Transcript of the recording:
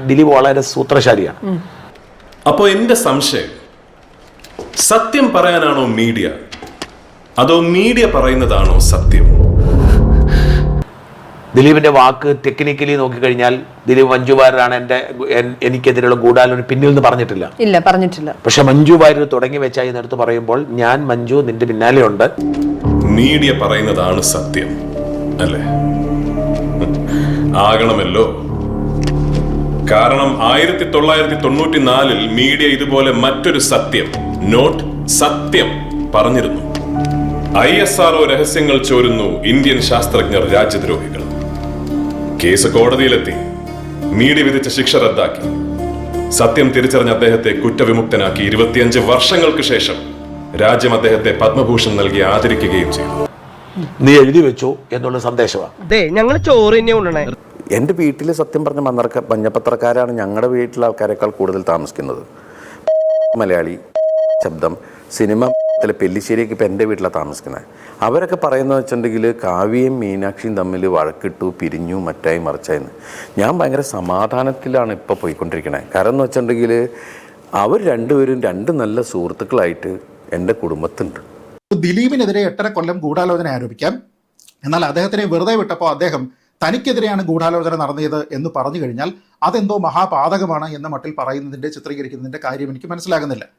ദിലീപ് വളരെ സൂത്രശാലിയാണ്. അപ്പോൾ എന്റെ സംശയം, സത്യം പറയാനാണോ മീഡിയ, അതോ മീഡിയ പറയുന്നതാണോ സത്യം? ദിലീപിന്റെ വാക്ക് ടെക്നിക്കലി നോക്കിക്കഴിഞ്ഞാൽ ദിലീപ് മഞ്ജു വാര്യരാണ് എനിക്കെതിരെയുള്ള ഗൂഢാലോചന പിന്നിൽ നിന്ന് പറഞ്ഞിട്ടില്ല. ഇല്ല, പറഞ്ഞിട്ടില്ല. പക്ഷെ മഞ്ജു വാര്യർ തുടങ്ങി വെച്ചായി നേരത്ത് പറയുമ്പോൾ ഞാൻ മഞ്ജു നിന്റെ പിന്നാലെ ഉണ്ട്. മീഡിയ പറയുന്നതാണ് സത്യം അല്ലേ? ആകണമല്ലോ. കാരണം 1994 മീഡിയ ഇതുപോലെ മറ്റൊരു സത്യം, നോട്ട് സത്യം പറഞ്ഞിരുന്നു. ISRO രഹസ്യങ്ങൾ ചോരുന്നു, ഇന്ത്യൻ ശാസ്ത്രജ്ഞർ രാജ്യദ്രോഹികൾ. കേസ് കോടതിയിലെത്തി. മീഡിയ വിധിച്ച ശിക്ഷ റദ്ദാക്കി. സത്യം തിരിച്ചറിഞ്ഞ അദ്ദേഹത്തെ കുറ്റവിമുക്തനാക്കി. 25 വർഷങ്ങൾക്ക് ശേഷം രാജ്യം അദ്ദേഹത്തെ പത്മഭൂഷൺ നൽകി ആദരിക്കുകയും ചെയ്തു. നീ എഴുതി വെച്ചു എന്നുള്ള സന്ദേശമാണ്. ഞങ്ങൾ ചോറ് തന്നെ ഉണ്ണണേ. എൻ്റെ വീട്ടിൽ സത്യം പറഞ്ഞ മഞ്ഞപ്പത്രക്കാരാണ് ഞങ്ങളുടെ വീട്ടിലെ ആൾക്കാരെക്കാൾ കൂടുതൽ താമസിക്കുന്നത്. മലയാളി ശബ്ദം സിനിമ പെല്ലിശ്ശേരിയൊക്കെ ഇപ്പം എൻ്റെ വീട്ടിലാണ് താമസിക്കുന്നത്. അവരൊക്കെ പറയുന്നത് വെച്ചിട്ടുണ്ടെങ്കിൽ കാവ്യയും മീനാക്ഷിയും തമ്മിൽ വഴക്കിട്ടു, പിരിഞ്ഞു, മറ്റായി മറിച്ചായെന്ന്. ഞാൻ ഭയങ്കര സമാധാനത്തിലാണ് ഇപ്പോൾ പോയിക്കൊണ്ടിരിക്കണേ. കാരണം എന്ന് വെച്ചിട്ടുണ്ടെങ്കിൽ അവർ രണ്ടുപേരും രണ്ട് നല്ല സുഹൃത്തുക്കളായിട്ട് എൻ്റെ കുടുംബത്തുണ്ട്. ദിലീപിനെതിരെ 8.5 കൊല്ലം ഗൂഢാലോചന ആരോപിക്കാം. എന്നാൽ അദ്ദേഹത്തിനെ വെറുതെ വിട്ടപ്പോൾ അദ്ദേഹം തനിക്കെതിരെയാണ് ഗൂഢാലോചന നടത്തിയത് എന്ന് പറഞ്ഞു കഴിഞ്ഞാൽ അതെന്തോ മഹാപാതകമാണ് എന്ന മട്ടിൽ പറയുന്നതിൻ്റെ ചിത്രീകരിക്കുന്നതിൻ്റെ കാര്യം എനിക്ക് മനസ്സിലാകുന്നില്ല.